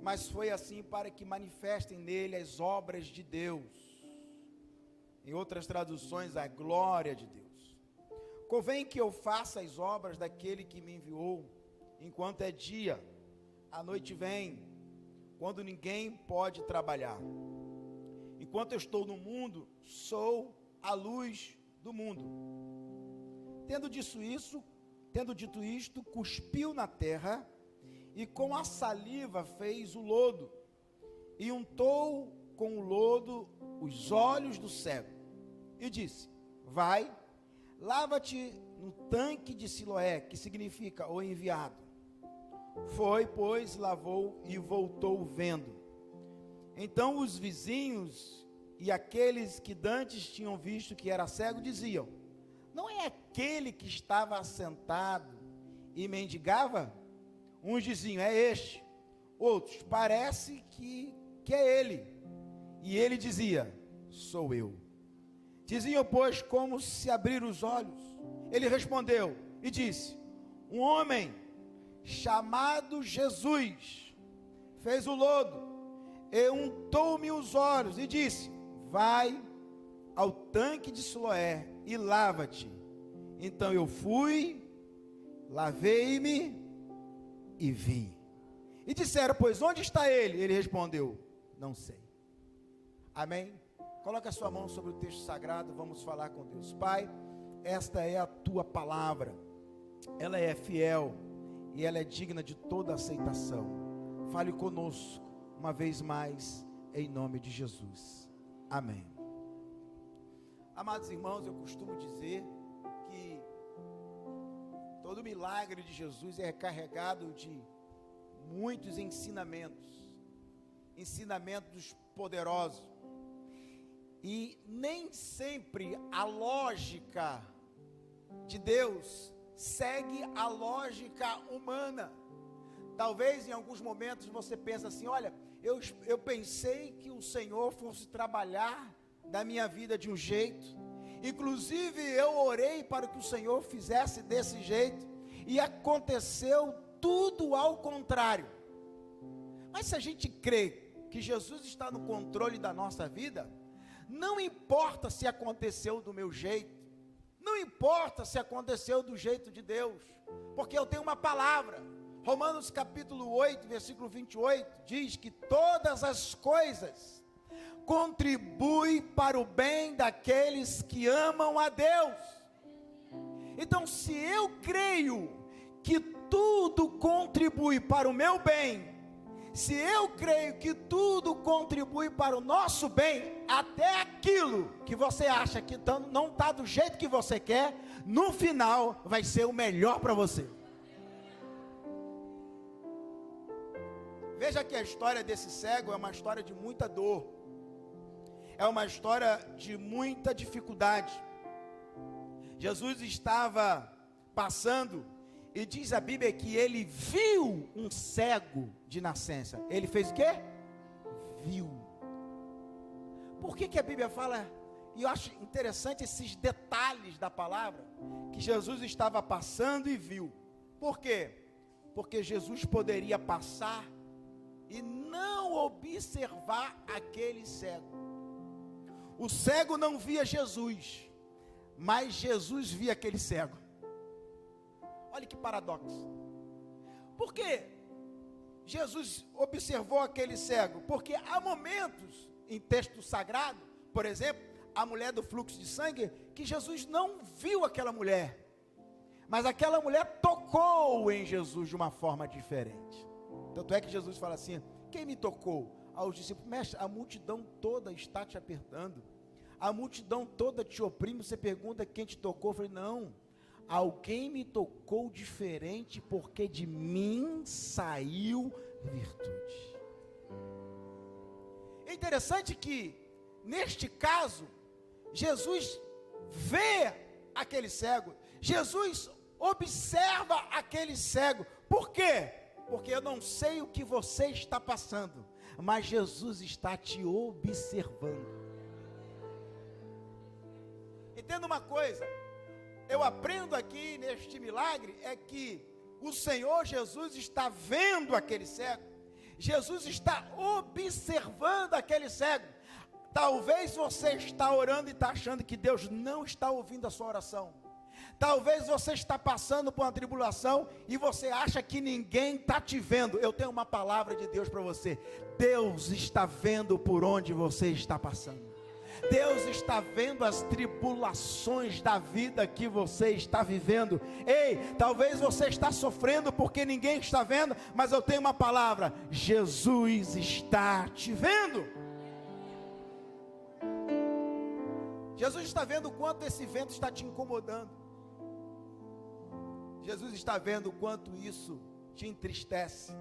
mas foi assim para que manifestem nele as obras de Deus. Em outras traduções, a glória de Deus. Convém que eu faça as obras daquele que me enviou, enquanto é dia. A noite vem, quando ninguém pode trabalhar. Enquanto eu estou no mundo, sou a luz do mundo. Tendo dito isto, cuspiu na terra, e com a saliva fez o lodo, e untou com o lodo os olhos do cego, e disse: vai, lava-te no tanque de Siloé, que significa o enviado. Foi, pois, lavou e voltou vendo. Então os vizinhos e aqueles que dantes tinham visto que era cego diziam: não é aquele que estava assentado e mendigava? Uns diziam: é este. Outros: parece que é ele. E ele dizia: sou eu. Diziam, pois, como se abrir os olhos. Ele respondeu e disse: um homem chamado Jesus fez o lodo e untou-me os olhos e disse: vai ao tanque de Siloé e lava-te. Então eu fui, lavei-me e vi. E disseram, pois, onde está ele? Ele respondeu: não sei. Amém? Coloca a sua mão sobre o texto sagrado, vamos falar com Deus. Pai, esta é a tua palavra, ela é fiel e ela é digna de toda aceitação. Fale conosco uma vez mais, em nome de Jesus. Amém. Amados irmãos, eu costumo dizer que todo milagre de Jesus é carregado de muitos ensinamentos poderosos, e nem sempre a lógica de Deus segue a lógica humana. Talvez em alguns momentos você pensa assim: olha, eu pensei que o Senhor fosse trabalhar da minha vida de um jeito, inclusive eu orei para que o Senhor fizesse desse jeito, e aconteceu tudo ao contrário. Mas se a gente crê que Jesus está no controle da nossa vida, não importa se aconteceu do meu jeito, não importa se aconteceu do jeito de Deus, porque eu tenho uma palavra. Romanos capítulo 8, versículo 28, diz que todas as coisas contribuem para o bem daqueles que amam a Deus. Então, se eu creio que tudo contribui para o meu bem, se eu creio que tudo contribui para o nosso bem, até aquilo que você acha que não está do jeito que você quer, no final vai ser o melhor para você. Veja que a história desse cego é uma história de muita dor, é uma história de muita dificuldade. Jesus estava passando, e diz a Bíblia que ele viu um cego de nascença. Ele fez o quê? Viu. Por que a Bíblia fala, e eu acho interessante esses detalhes da palavra, que Jesus estava passando e viu. Por quê? Porque Jesus poderia passar e não observar aquele cego. O cego não via Jesus, mas Jesus via aquele cego. Olha que paradoxo. Por que Jesus observou aquele cego? Porque há momentos em texto sagrado, por exemplo, a mulher do fluxo de sangue, que Jesus não viu aquela mulher, mas aquela mulher tocou em Jesus de uma forma diferente. Tanto é que Jesus fala assim: quem me tocou? Aos discípulos: mestre, a multidão toda está te apertando, a multidão toda te oprime. Você pergunta quem te tocou? Eu falei: não, alguém me tocou diferente, porque de mim saiu virtude. É interessante que, neste caso, Jesus vê aquele cego, Jesus observa aquele cego. Por quê? Porque eu não sei o que você está passando, mas Jesus está te observando. Entenda uma coisa, eu aprendo aqui neste milagre, é que o Senhor Jesus está vendo aquele cego. Jesus está observando aquele cego. Talvez você está orando e está achando que Deus não está ouvindo a sua oração. Talvez você está passando por uma tribulação e você acha que ninguém está te vendo. Eu tenho uma palavra de Deus para você. Deus está vendo por onde você está passando. Deus está vendo as tribulações da vida que você está vivendo. Ei, talvez você está sofrendo porque ninguém está vendo, mas eu tenho uma palavra: Jesus está te vendo. Jesus está vendo o quanto esse vento está te incomodando. Jesus está vendo o quanto isso te entristece.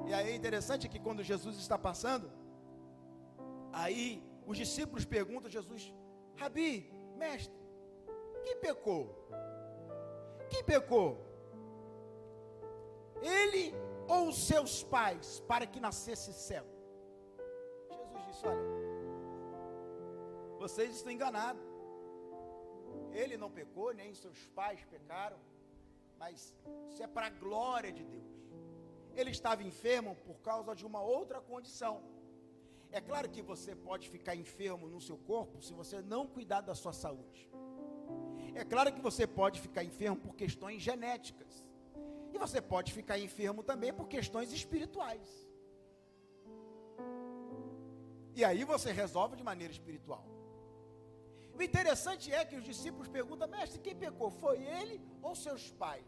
E aí é interessante que quando Jesus está passando, aí os discípulos perguntam a Jesus: Rabi, mestre, quem pecou? Quem pecou? Ele ou os seus pais, para que nascesse cego? Jesus disse: olha, vocês estão enganados. Ele não pecou, nem seus pais pecaram, mas isso é para a glória de Deus. Ele estava enfermo por causa de uma outra condição. É claro que você pode ficar enfermo no seu corpo se você não cuidar da sua saúde. É claro que você pode ficar enfermo por questões genéticas. E você pode ficar enfermo também por questões espirituais. E aí você resolve de maneira espiritual. O interessante é que os discípulos perguntam: mestre, quem pecou? Foi ele ou seus pais?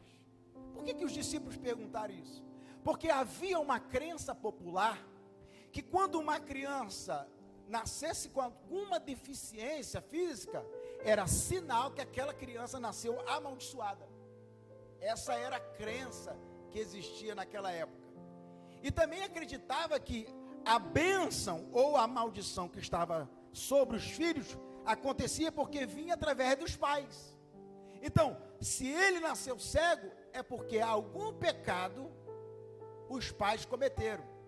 Por que os discípulos perguntaram isso? Porque havia uma crença popular que quando uma criança nascesse com alguma deficiência física, era sinal que aquela criança nasceu amaldiçoada. Essa era a crença que existia naquela época. E também acreditava que a bênção ou a maldição que estava sobre os filhos acontecia porque vinha através dos pais. Então, se ele nasceu cego, é porque algum pecado os pais cometeram.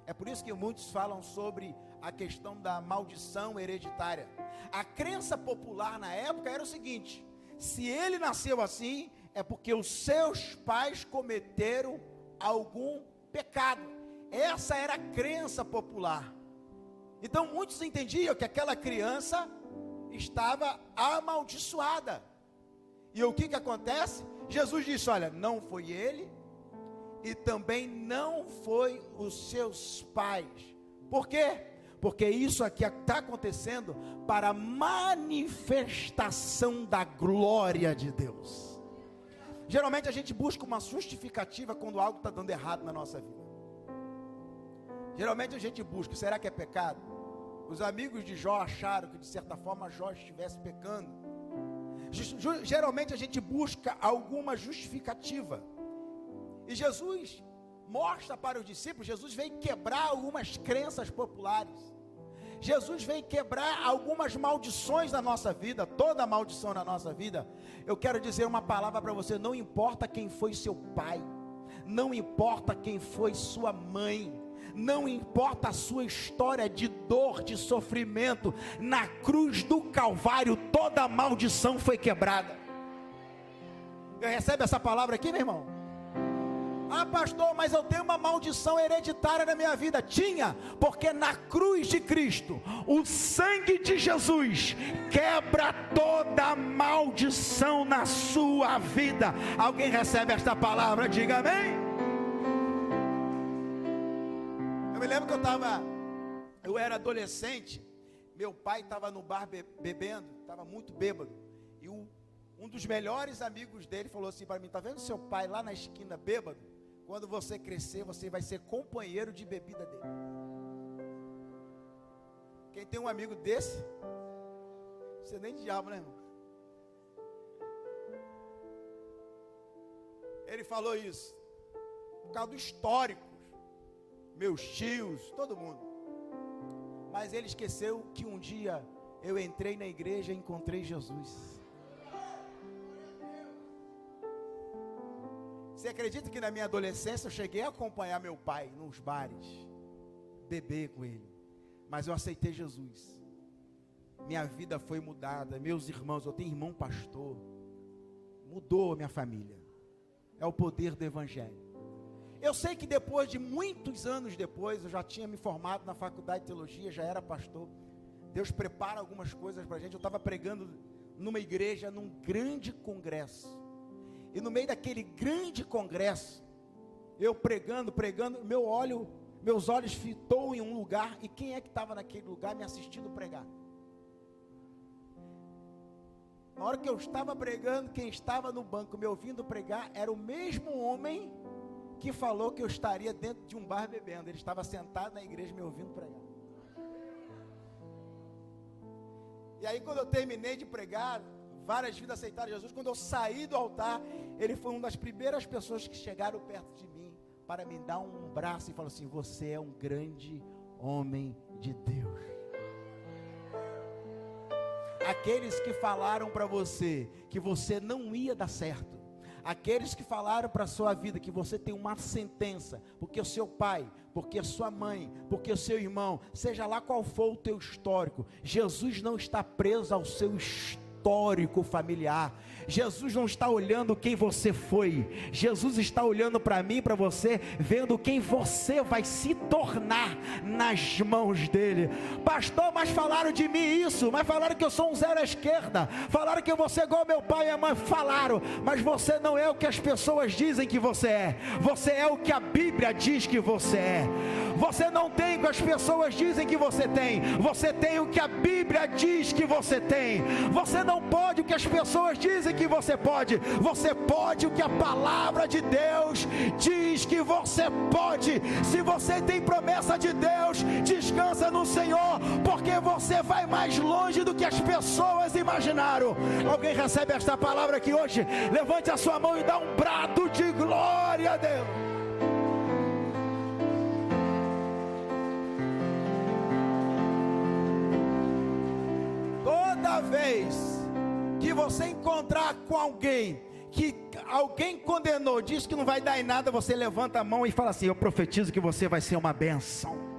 É por isso que muitos falam sobre a questão da maldição hereditária. A crença popular na época era o seguinte: se ele nasceu assim, é porque os seus pais cometeram algum pecado. Essa era a crença popular. Então muitos entendiam que aquela criança estava amaldiçoada. E o que acontece? Jesus disse: olha, não foi ele e também não foi os seus pais. Por quê? Porque isso aqui está acontecendo para manifestação da glória de Deus. Geralmente a gente busca uma justificativa quando algo está dando errado na nossa vida. Geralmente a gente busca: será que é pecado? Os amigos de Jó acharam que de certa forma Jó estivesse pecando. Geralmente a gente busca alguma justificativa. E Jesus mostra para os discípulos, Jesus veio quebrar algumas crenças populares. Jesus veio quebrar algumas maldições da nossa vida, toda maldição na nossa vida. Eu quero dizer uma palavra para você: não importa quem foi seu pai, não importa quem foi sua mãe, não importa a sua história de dor, de sofrimento, na cruz do Calvário toda maldição foi quebrada. Recebe essa palavra aqui, meu irmão? Ah, pastor, mas eu tenho uma maldição hereditária na minha vida. Tinha, porque na cruz de Cristo, o sangue de Jesus quebra toda maldição na sua vida. Alguém recebe esta palavra? Diga amém. Eu me lembro que eu era adolescente, meu pai estava no bar bebendo, estava muito bêbado, e um dos melhores amigos dele falou assim para mim: está vendo seu pai lá na esquina bêbado? Quando você crescer, você vai ser companheiro de bebida dele. Quem tem um amigo desse, você nem diabo, né, irmão? Ele falou isso por causa do histórico, meus tios, todo mundo. Mas ele esqueceu que um dia eu entrei na igreja e encontrei Jesus. Você acredita que na minha adolescência eu cheguei a acompanhar meu pai nos bares, beber com ele, mas eu aceitei Jesus. Minha vida foi mudada. Meus irmãos, eu tenho irmão pastor, mudou a minha família. É o poder do evangelho. Eu sei que depois de muitos anos depois, eu já tinha me formado na faculdade de teologia, já era pastor. Deus prepara algumas coisas para a gente. Eu estava pregando numa igreja, num grande congresso. E no meio daquele grande congresso, eu pregando, meus olhos fitou em um lugar. E quem é que estava naquele lugar me assistindo pregar? Na hora que eu estava pregando, quem estava no banco me ouvindo pregar era o mesmo homem que falou que eu estaria dentro de um bar bebendo. Ele estava sentado na igreja me ouvindo pregar. E aí quando eu terminei de pregar, várias vidas aceitaram Jesus. Quando eu saí do altar, ele foi uma das primeiras pessoas que chegaram perto de mim para me dar um braço e falou assim: você é um grande homem de Deus. Aqueles que falaram para você que você não ia dar certo, aqueles que falaram para a sua vida que você tem uma sentença, porque o seu pai, porque a sua mãe, porque o seu irmão, seja lá qual for o teu histórico, Jesus não está preso ao seu histórico familiar. Jesus não está olhando quem você foi. Jesus está olhando para mim, para você, vendo quem você vai se tornar nas mãos dele. Pastor, mas falaram de mim isso, mas falaram que eu sou um zero à esquerda, falaram que eu vou ser igual meu pai e minha mãe. Falaram, mas você não é o que as pessoas dizem que você é. Você é o que a Bíblia diz que você é. Você não tem o que as pessoas dizem que você tem. Você tem o que a Bíblia diz que você tem. Você não pode o que as pessoas dizem que você pode. Você pode o que a palavra de Deus diz que você pode. Se você tem promessa de Deus, descansa no Senhor, porque você vai mais longe do que as pessoas imaginaram. Alguém recebe esta palavra aqui hoje? Levante a sua mão e dá um brado de glória a Deus. Toda vez que você encontrar com alguém que alguém condenou, diz que não vai dar em nada, você levanta a mão e fala assim: eu profetizo que você vai ser uma bênção.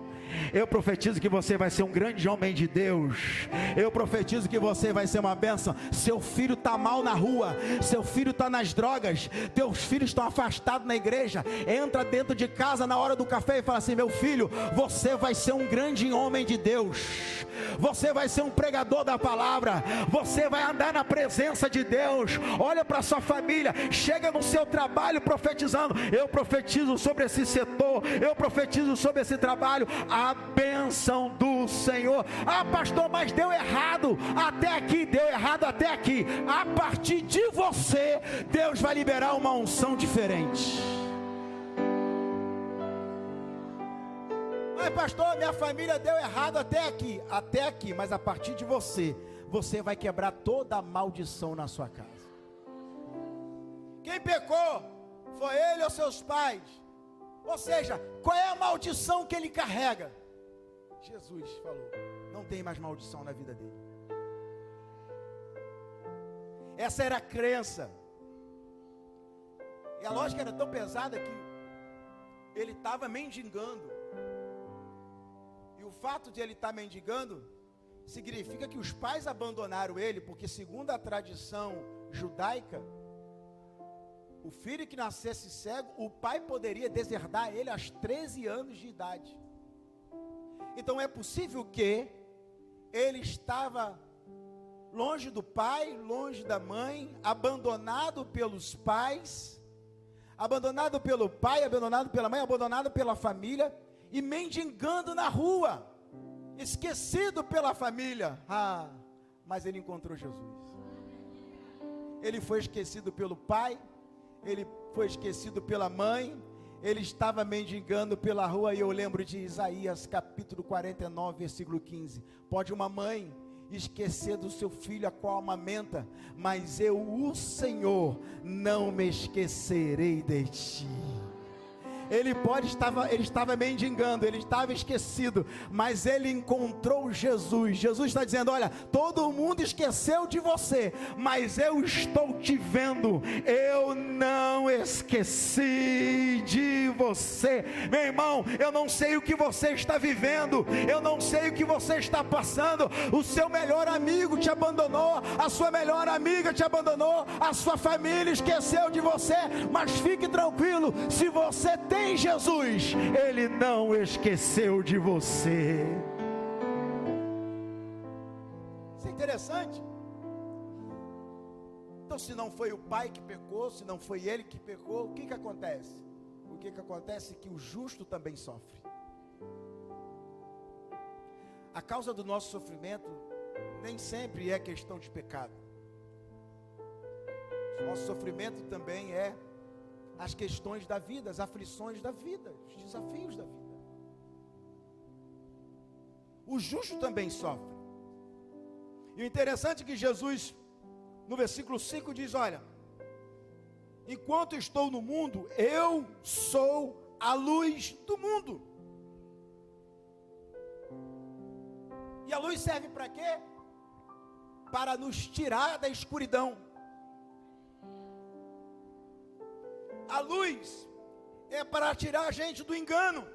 Eu profetizo que você vai ser um grande homem de Deus. Eu profetizo que você vai ser uma bênção. Seu filho está mal na rua, seu filho está nas drogas, teus filhos estão afastados na igreja. Entra dentro de casa na hora do café e fala assim: meu filho, você vai ser um grande homem de Deus. Você vai ser um pregador da palavra. Você vai andar na presença de Deus. Olha para sua família, chega no seu trabalho profetizando: eu profetizo sobre esse setor, eu profetizo sobre esse trabalho a bênção do Senhor. Ah, pastor, mas deu errado até aqui, deu errado até aqui. A partir de você, Deus vai liberar uma unção diferente. Mas pastor, minha família deu errado até aqui, mas a partir de você, você vai quebrar toda a maldição na sua casa. Quem pecou foi ele ou seus pais. Ou seja, qual é a maldição que ele carrega? Jesus falou: não tem mais maldição na vida dele. Essa era a crença. E a lógica era tão pesada que ele estava mendigando. E o fato de ele estar mendigando significa que os pais abandonaram ele, porque segundo a tradição judaica, o filho que nascesse cego, o pai poderia deserdar ele aos 13 anos de idade. Então é possível que ele estava longe do pai, longe da mãe, abandonado pelos pais, abandonado pelo pai, abandonado pela mãe, abandonado pela família, e mendigando na rua, esquecido pela família. Mas ele encontrou Jesus. Ele foi esquecido pelo pai, ele foi esquecido pela mãe, ele estava mendigando pela rua. E eu lembro de Isaías capítulo 49, versículo 15. Pode uma mãe esquecer do seu filho a qual amamenta, mas eu, o Senhor, não me esquecerei de ti. Ele estava mendigando, ele estava esquecido, mas ele encontrou Jesus. Jesus está dizendo: olha, todo mundo esqueceu de você, mas eu estou te vendo, eu não esqueci de você. Meu irmão, eu não sei o que você está vivendo, eu não sei o que você está passando. O seu melhor amigo te abandonou, a sua melhor amiga te abandonou, a sua família esqueceu de você, mas fique tranquilo, se você tem em Jesus, Ele não esqueceu de você. Isso é interessante. Então, se não foi o pai que pecou, se não foi ele que pecou, o que acontece? O que acontece é que o justo também sofre. A causa do nosso sofrimento nem sempre é questão de pecado. O nosso sofrimento também é as questões da vida, as aflições da vida, os desafios da vida. O justo também sofre. E o interessante é que Jesus, no versículo 5, diz: olha, enquanto estou no mundo, eu sou a luz do mundo. E a luz serve para quê? Para nos tirar da escuridão. A luz é para tirar a gente do engano.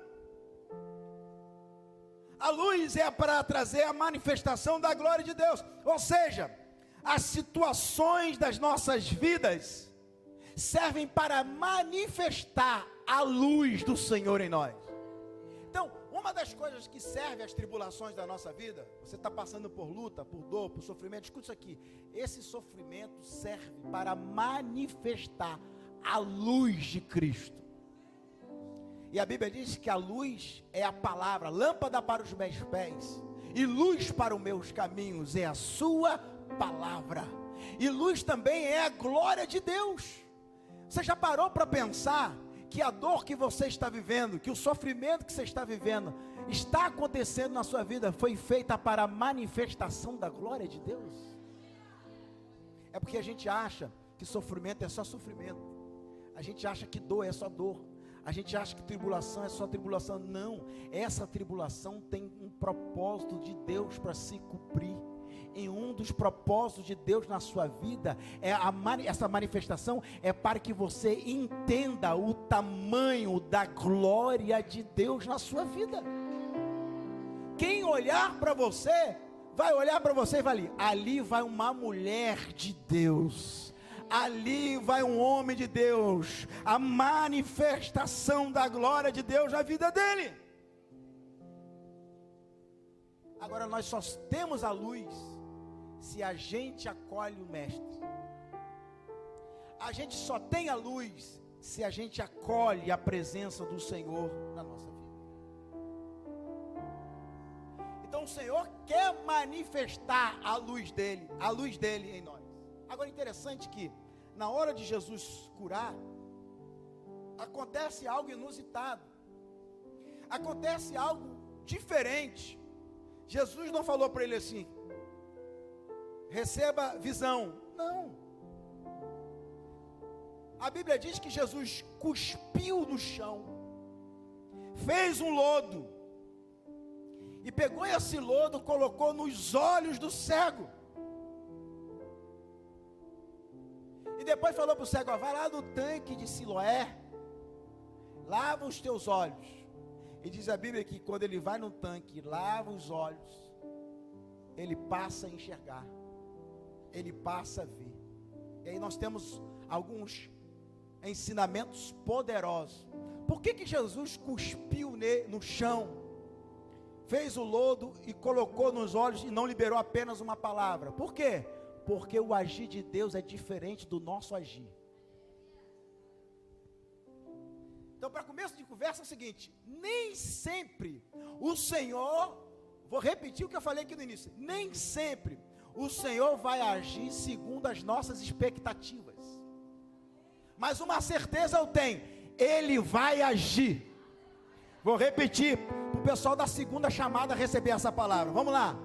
A luz é para trazer a manifestação da glória de Deus. Ou seja, as situações das nossas vidas servem para manifestar a luz do Senhor em nós. Então, uma das coisas que serve às tribulações da nossa vida, você está passando por luta, por dor, por sofrimento, escuta isso aqui. Esse sofrimento serve para manifestar a luz de Cristo. E a Bíblia diz que a luz é a palavra, lâmpada para os meus pés e luz para os meus caminhos é a sua palavra. E luz também é a glória de Deus. Você já parou para pensar que a dor que você está vivendo, que o sofrimento que você está vivendo, está acontecendo na sua vida, foi feita para a manifestação da glória de Deus? É porque a gente acha que sofrimento é só sofrimento. A gente acha que dor é só dor. A gente acha que tribulação é só tribulação. Não, essa tribulação tem um propósito de Deus para se cumprir. E um dos propósitos de Deus na sua vida, essa manifestação é para que você entenda o tamanho da glória de Deus na sua vida. Quem olhar para você, vai olhar para você e vai ali vai uma mulher de Deus. Ali vai um homem de Deus, a manifestação da glória de Deus na vida dele. Agora nós só temos a luz se a gente acolhe o Mestre. A gente só tem a luz se a gente acolhe a presença do Senhor na nossa vida. Então o Senhor quer manifestar a luz dele em nós. Agora interessante que na hora de Jesus curar, acontece algo inusitado, acontece algo diferente. Jesus não falou para ele assim: receba visão. Não. A Bíblia diz que Jesus cuspiu no chão, fez um lodo, e pegou esse lodo, colocou nos olhos do cego. E depois falou para o cego: vai lá no tanque de Siloé, lava os teus olhos. E diz a Bíblia que quando ele vai no tanque, lava os olhos, ele passa a enxergar, ele passa a ver. E aí nós temos alguns ensinamentos poderosos. Por que Jesus cuspiu no chão, fez o lodo e colocou nos olhos e não liberou apenas uma palavra? Por quê? Porque o agir de Deus é diferente do nosso agir. Então, para começo de conversa é o seguinte: nem sempre o Senhor, vou repetir o que eu falei aqui no início, nem sempre o Senhor vai agir segundo as nossas expectativas. Mas uma certeza eu tenho: Ele vai agir. Vou repetir, para o pessoal da segunda chamada receber essa palavra. Vamos lá.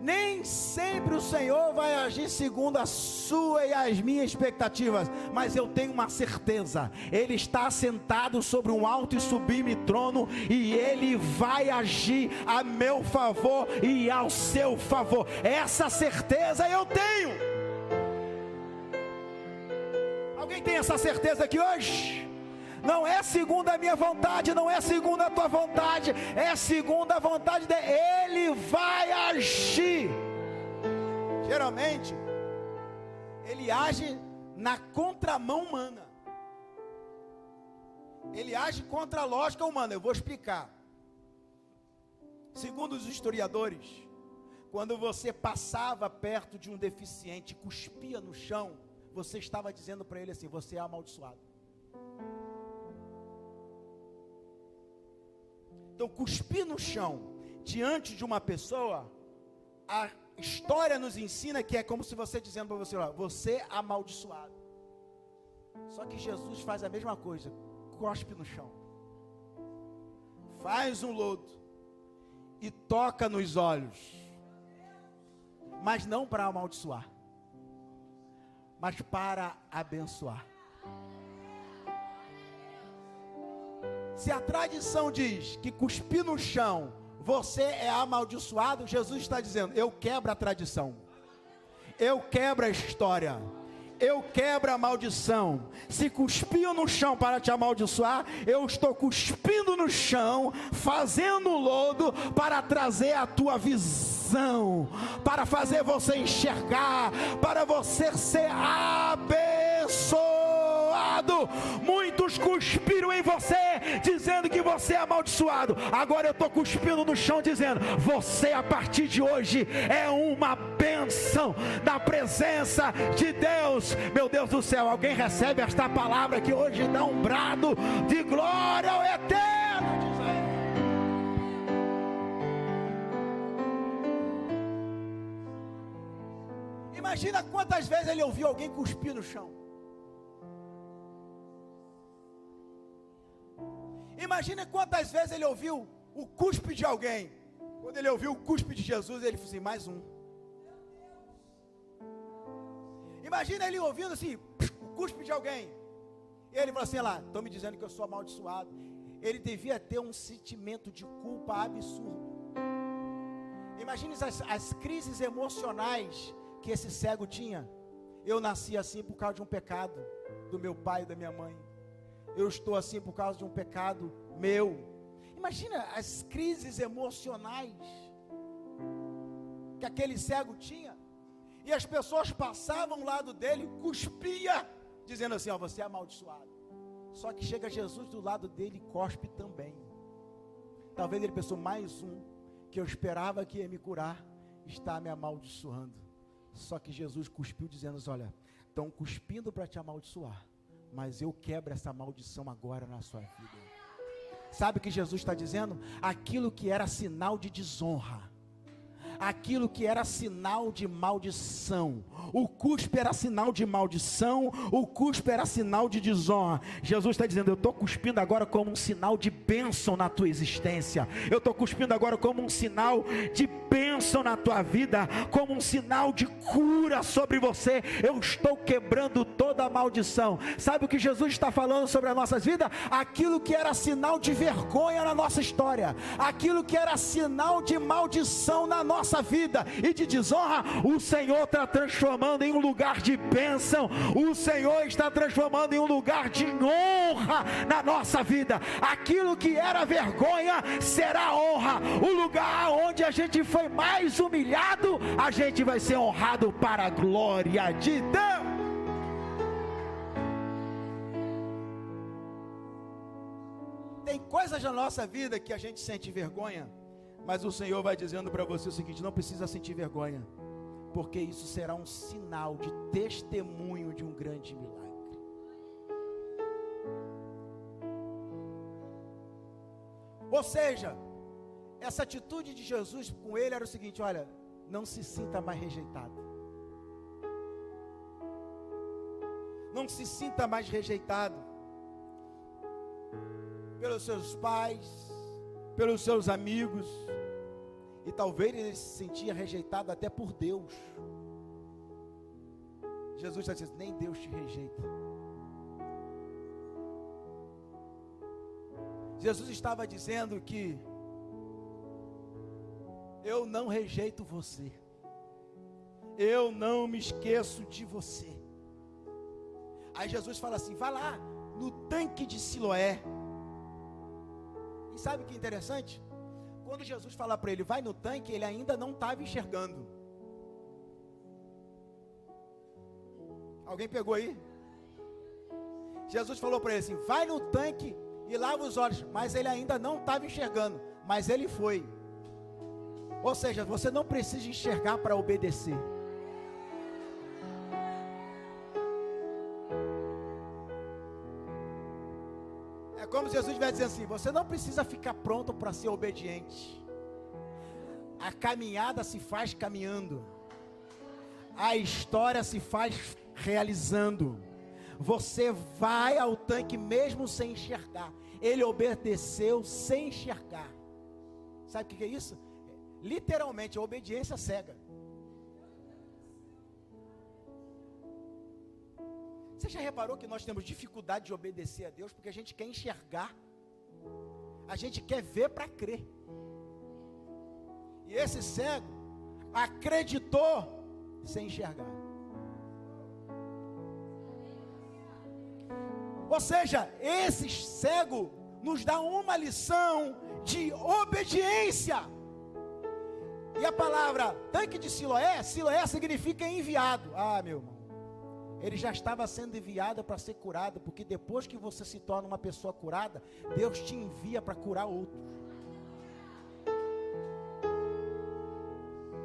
Nem sempre o Senhor vai agir segundo a sua e as minhas expectativas, mas eu tenho uma certeza: Ele está sentado sobre um alto e sublime trono, e Ele vai agir a meu favor e ao seu favor. Essa certeza eu tenho. Alguém tem essa certeza aqui hoje? Não é segundo a minha vontade, não é segundo a tua vontade, é segundo a vontade dele. Ele vai agir. Geralmente, ele age na contramão humana. Ele age contra a lógica humana. Eu vou explicar. Segundo os historiadores, quando você passava perto de um deficiente, cuspia no chão, você estava dizendo para ele assim: você é amaldiçoado. Então, cuspir no chão diante de uma pessoa, a história nos ensina que é como se você dizendo para você: ó, você é amaldiçoado. Só que Jesus faz a mesma coisa, cospe no chão, faz um lodo e toca nos olhos, mas não para amaldiçoar, mas para abençoar. Se a tradição diz que cuspir no chão você é amaldiçoado, Jesus está dizendo: eu quebro a tradição, eu quebro a história, eu quebro a maldição. Se cuspiu no chão para te amaldiçoar, eu estou cuspindo no chão, fazendo lodo para trazer a tua visão, para fazer você enxergar, para você ser abençoado. Muitos cuspiram em você, dizendo que você é amaldiçoado. Agora eu estou cuspindo no chão, dizendo: você a partir de hoje é uma bênção na presença de Deus. Meu Deus do céu, alguém recebe esta palavra que hoje dá um brado de glória ao eterno de Israel. Imagina quantas vezes ele ouviu alguém cuspir no chão. Imagina quantas vezes ele ouviu o cuspe de alguém. Quando ele ouviu o cuspe de Jesus, ele falou assim: mais um. Imagina ele ouvindo assim, o cuspe de alguém. E ele falou assim: lá, estão me dizendo que eu sou amaldiçoado. Ele devia ter um sentimento de culpa absurdo. Imagine as crises emocionais que esse cego tinha. Eu nasci assim por causa de um pecado do meu pai e da minha mãe. Eu estou assim por causa de um pecado meu. Imagina as crises emocionais que aquele cego tinha. E as pessoas passavam ao lado dele, cuspia, dizendo assim: ó, você é amaldiçoado. Só que chega Jesus do lado dele e cospe também. Talvez ele pensou: mais um que eu esperava que ia me curar, está me amaldiçoando. Só que Jesus cuspiu dizendo: olha, estão cuspindo para te amaldiçoar, mas eu quebro essa maldição agora na sua vida. Sabe o que Jesus está dizendo? Aquilo que era sinal de desonra, aquilo que era sinal de maldição, o cuspe era sinal de maldição, o cuspe era sinal de desonra. Jesus está dizendo: eu estou cuspindo agora como um sinal de bênção na tua existência, eu estou cuspindo agora como um sinal de bênção na tua vida, como um sinal de cura sobre você. Eu estou quebrando toda a maldição. Sabe o que Jesus está falando sobre as nossas vidas? Aquilo que era sinal de vergonha na nossa história, aquilo que era sinal de maldição na nossa vida e de desonra, o Senhor está transformando em um lugar de bênção. O Senhor está transformando em um lugar de honra na nossa vida. Aquilo que era vergonha será honra. O lugar onde a gente foi mais humilhado, a gente vai ser honrado para a glória de Deus. Tem coisas na nossa vida que a gente sente vergonha, mas o Senhor vai dizendo para você o seguinte: não precisa sentir vergonha, porque isso será um sinal de testemunho de um grande milagre. Ou seja, essa atitude de Jesus com ele era o seguinte: olha, não se sinta mais rejeitado, não se sinta mais rejeitado pelos seus pais, pelos seus amigos, e talvez ele se sentia rejeitado até por Deus. Jesus está dizendo: nem Deus te rejeita. Jesus estava dizendo que eu não rejeito você, eu não me esqueço de você. Aí Jesus fala assim: vai lá no tanque de Siloé. E sabe o que é interessante? Quando Jesus fala para ele, vai no tanque, ele ainda não estava enxergando. Alguém pegou aí? Jesus falou para ele assim: vai no tanque e lava os olhos, mas ele ainda não estava enxergando, mas ele foi. Ou seja, você não precisa enxergar para obedecer. É como Jesus vai dizer assim: você não precisa ficar pronto para ser obediente. A caminhada se faz caminhando. A história se faz realizando. Você vai ao tanque mesmo sem enxergar. Ele obedeceu sem enxergar. Sabe o que é isso? Literalmente, a obediência cega. Você já reparou que nós temos dificuldade de obedecer a Deus porque a gente quer enxergar, a gente quer ver para crer. E esse cego acreditou sem enxergar. Ou seja, esse cego nos dá uma lição de obediência. E a palavra tanque de Siloé, Siloé significa enviado. Ah, meu irmão, ele já estava sendo enviado para ser curado, porque depois que você se torna uma pessoa curada, Deus te envia para curar outros.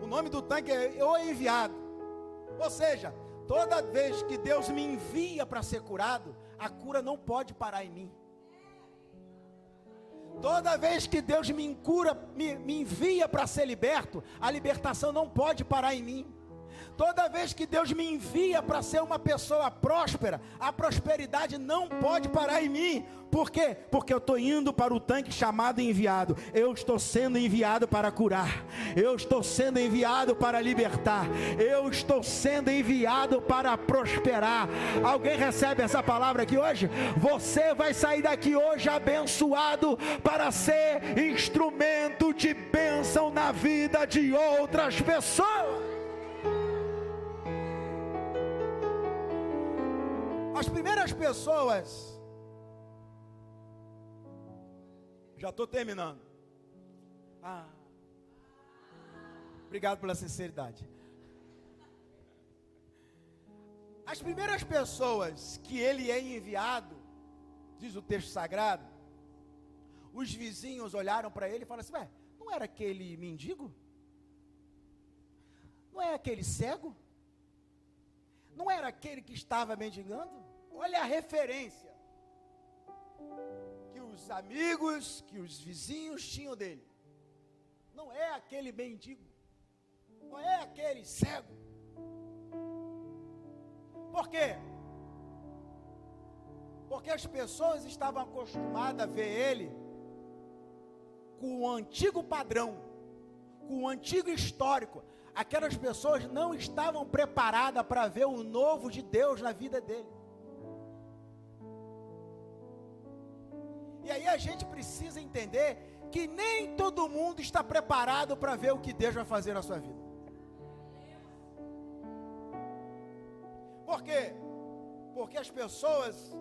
O nome do tanque é o enviado. Ou seja, toda vez que Deus me envia para ser curado, a cura não pode parar em mim. Toda vez que Deus me envia para ser liberto, a libertação não pode parar em mim. Toda vez que Deus me envia para ser uma pessoa próspera, a prosperidade não pode parar em mim. Por quê? Porque eu estou indo para o tanque chamado enviado. Eu estou sendo enviado para curar. Eu estou sendo enviado para libertar. Eu estou sendo enviado para prosperar. Alguém recebe essa palavra aqui hoje? Você vai sair daqui hoje abençoado para ser instrumento de bênção na vida de outras pessoas. As primeiras pessoas, já estou terminando. Obrigado pela sinceridade. As primeiras pessoas que ele é enviado, diz o texto sagrado, os vizinhos olharam para ele e falaram assim: ué, não era aquele mendigo? Não é aquele cego? Não era aquele que estava mendigando? Olha a referência que os amigos, que os vizinhos tinham dele. Não é aquele mendigo, não é aquele cego. Por quê? Porque as pessoas estavam acostumadas a ver ele com o antigo padrão, com o antigo histórico. Aquelas pessoas não estavam preparadas para ver o novo de Deus na vida dele. E aí a gente precisa entender que nem todo mundo está preparado para ver o que Deus vai fazer na sua vida. Por quê? Porque as pessoas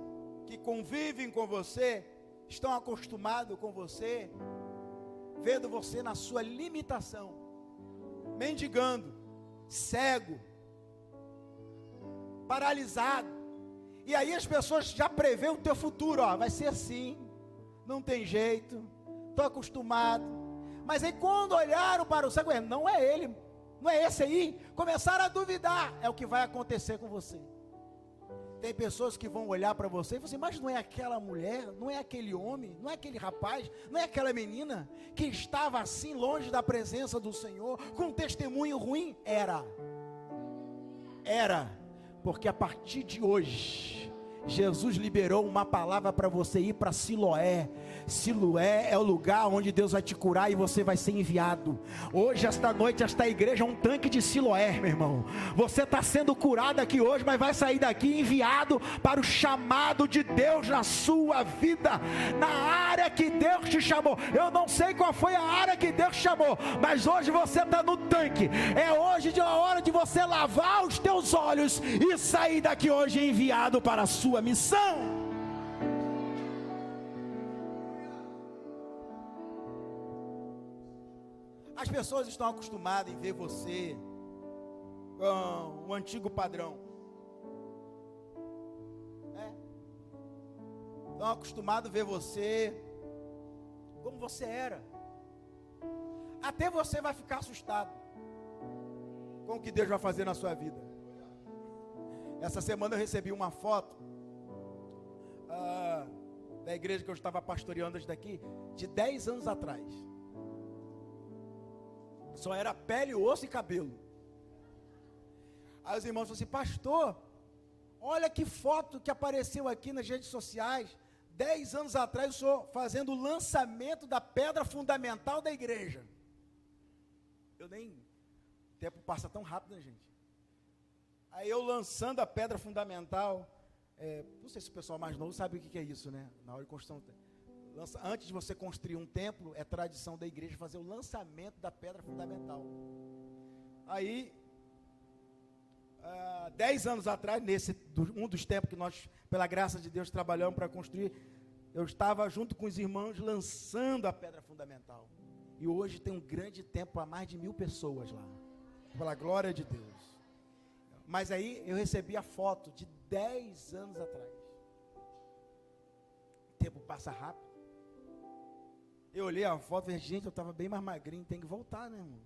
que convivem com você estão acostumadas com você, vendo você na sua limitação, mendigando, cego, paralisado. E aí as pessoas já prevê o teu futuro, ó, vai ser assim, não tem jeito, estou acostumado. Mas aí quando olharam para o cego, não é ele, não é esse aí, começaram a duvidar. É o que vai acontecer com você. Tem pessoas que vão olhar para você e falar assim: mas não é aquela mulher, não é aquele homem, não é aquele rapaz, não é aquela menina que estava assim longe da presença do Senhor, com um testemunho ruim? Era, porque a partir de hoje, Jesus liberou uma palavra para você ir para Siloé. Siloé é o lugar onde Deus vai te curar e você vai ser enviado. Hoje, esta noite, esta igreja é um tanque de Siloé, meu irmão. Você está sendo curado aqui hoje, mas vai sair daqui enviado para o chamado de Deus na sua vida, na área que Deus te chamou. Eu não sei qual foi a área que Deus te chamou, mas hoje você está no tanque. É hoje a hora de você lavar os teus olhos e sair daqui hoje enviado para a sua missão. As pessoas estão acostumadas em ver você com o antigo padrão. estão acostumados a ver você como você era. Até você vai ficar assustado com o que Deus vai fazer na sua vida. Essa semana eu recebi uma foto da igreja que eu estava pastoreando antes daqui, de 10 anos atrás. Só era pele, osso e cabelo. Aí os irmãos falaram assim: pastor, olha que foto que apareceu aqui nas redes sociais. 10 anos atrás eu estou fazendo o lançamento da pedra fundamental da igreja. O tempo passa tão rápido, né, gente? Aí eu lançando a pedra fundamental, não sei se o pessoal mais novo sabe o que é isso, né? Na hora de construção, antes de você construir um templo, é tradição da igreja fazer o lançamento da pedra fundamental. Aí, 10 anos atrás, um dos templos que nós, pela graça de Deus, trabalhamos para construir, eu estava junto com os irmãos lançando a pedra fundamental. E hoje tem um grande templo para mais de 1000 pessoas lá, pela glória de Deus. Mas aí eu recebi a foto de 10 anos atrás. O tempo passa rápido. Eu olhei a foto e falei: gente, eu estava bem mais magrinho, tem que voltar, né, irmão?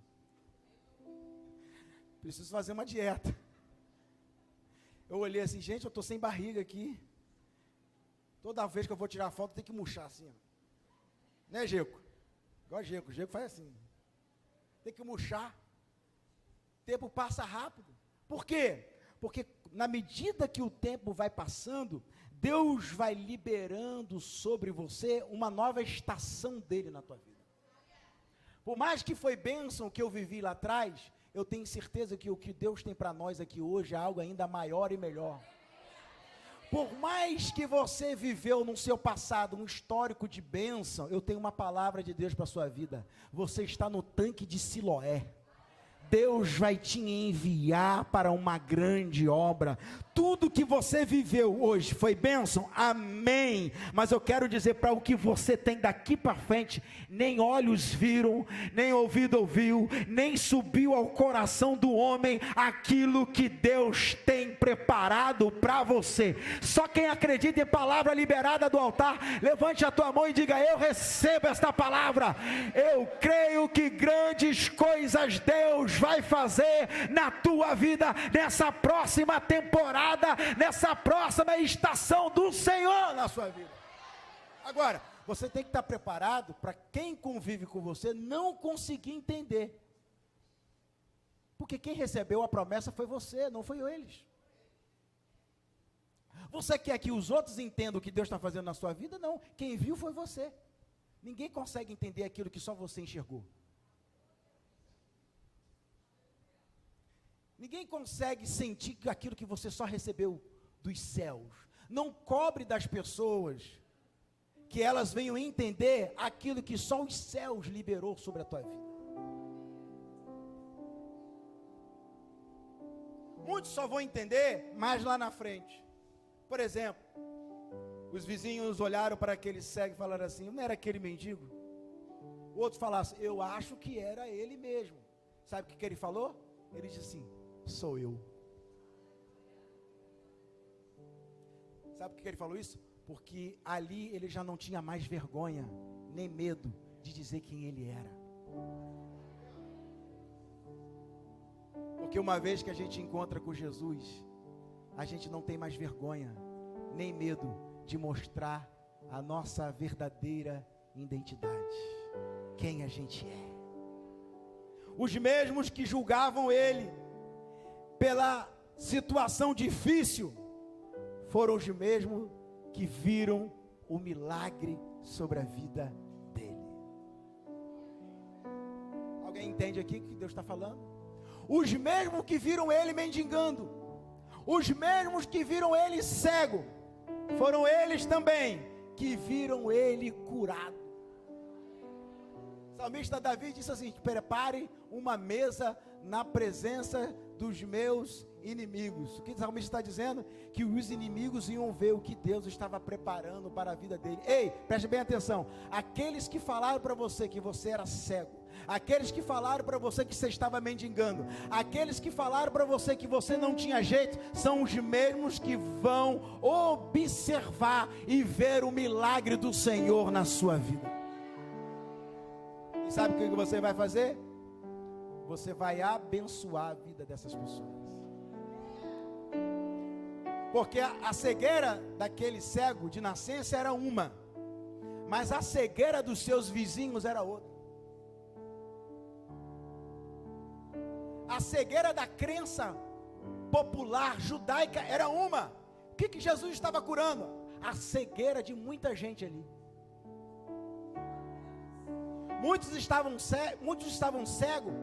Preciso fazer uma dieta. Eu olhei assim: gente, eu estou sem barriga aqui. Toda vez que eu vou tirar a foto, tem que murchar assim, ó. Né, Geco? Igual Geco faz assim. Tem que murchar. O tempo passa rápido. Por quê? Porque na medida que o tempo vai passando, Deus vai liberando sobre você uma nova estação dele na tua vida. Por mais que foi bênção que eu vivi lá atrás, eu tenho certeza que o que Deus tem para nós aqui hoje é algo ainda maior e melhor. Por mais que você viveu no seu passado um histórico de bênção, eu tenho uma palavra de Deus para a sua vida. Você está no tanque de Siloé. Deus vai te enviar para uma grande obra. Tudo que você viveu hoje foi bênção? Amém. Mas eu quero dizer para o que você tem daqui para frente, nem olhos viram, nem ouvido ouviu, nem subiu ao coração do homem aquilo que Deus tem preparado para você. Só quem acredita em palavra liberada do altar, levante a tua mão e diga: eu recebo esta palavra. Eu creio que grandes coisas Deus vai fazer na tua vida, nessa próxima temporada, nessa próxima estação do Senhor na sua vida. Agora, você tem que estar preparado para quem convive com você não conseguir entender. Porque quem recebeu a promessa foi você, não foi eles. Você quer que os outros entendam o que Deus está fazendo na sua vida? Não, quem viu foi você. Ninguém consegue entender aquilo que só você enxergou. Ninguém consegue sentir aquilo que você só recebeu dos céus. Não cobre das pessoas que elas venham entender aquilo que só os céus liberou sobre a tua vida. Muitos só vão entender mais lá na frente. Por exemplo, os vizinhos olharam para aquele cego e falaram assim: não era aquele mendigo? O outro falasse: eu acho que era ele mesmo. Sabe o que ele falou? Ele disse assim: sou eu. Sabe por que ele falou isso? Porque ali ele já não tinha mais vergonha, nem medo de dizer quem ele era. Porque uma vez que a gente encontra com Jesus, a gente não tem mais vergonha, nem medo de mostrar a nossa verdadeira identidade, quem a gente é. Os mesmos que julgavam ele pela situação difícil, foram os mesmos que viram o milagre sobre a vida dele. Alguém entende aqui o que Deus está falando? Os mesmos que viram ele mendigando, os mesmos que viram ele cego, foram eles também que viram ele curado. O salmista Davi disse assim: prepare uma mesa na presença dos meus inimigos. O que o salmista está dizendo? Que os inimigos iam ver o que Deus estava preparando para a vida dele. Ei, preste bem atenção. Aqueles que falaram para você que você era cego, aqueles que falaram para você que você estava mendigando, aqueles que falaram para você que você não tinha jeito, são os mesmos que vão observar e ver o milagre do Senhor na sua vida. E sabe o que você vai fazer? Você vai abençoar a vida dessas pessoas. Porque a cegueira daquele cego de nascença era uma, mas a cegueira dos seus vizinhos era outra. A cegueira da crença popular judaica era uma. O que Jesus estava curando? A cegueira de muita gente ali. Muitos estavam cegos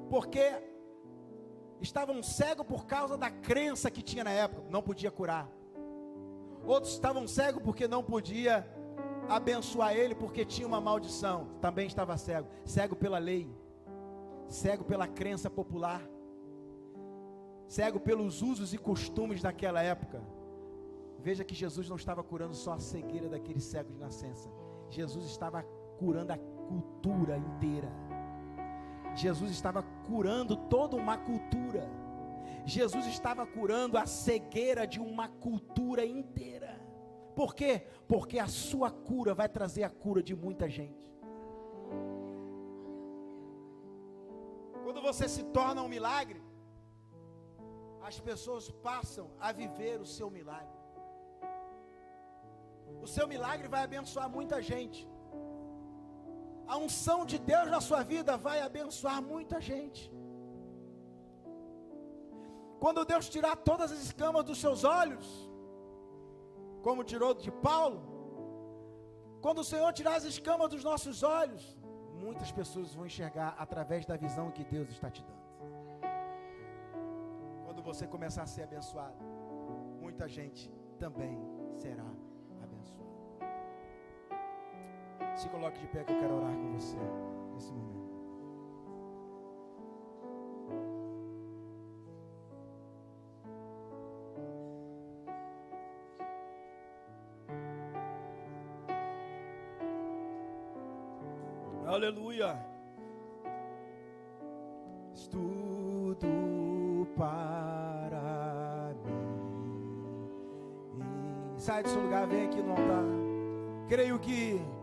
porque estavam cegos por causa da crença que tinha na época, não podia curar. Outros estavam cegos porque não podia abençoar ele, porque tinha uma maldição, também estava cego. Cego pela lei, cego pela crença popular, cego pelos usos e costumes daquela época. Veja que Jesus não estava curando só a cegueira daquele cego de nascença, Jesus estava curando a cultura inteira. Jesus estava curando toda uma cultura. Jesus estava curando a cegueira de uma cultura inteira. Por quê? Porque a sua cura vai trazer a cura de muita gente. Quando você se torna um milagre, as pessoas passam a viver o seu milagre. O seu milagre vai abençoar muita gente. A unção de Deus na sua vida vai abençoar muita gente. Quando Deus tirar todas as escamas dos seus olhos, como tirou de Paulo, quando o Senhor tirar as escamas dos nossos olhos, muitas pessoas vão enxergar através da visão que Deus está te dando. Quando você começar a ser abençoado, muita gente também será abençoada. Se coloque de pé que eu quero orar com você nesse momento. Aleluia. Tudo para mim. Sai do seu lugar, vem aqui no altar. Creio que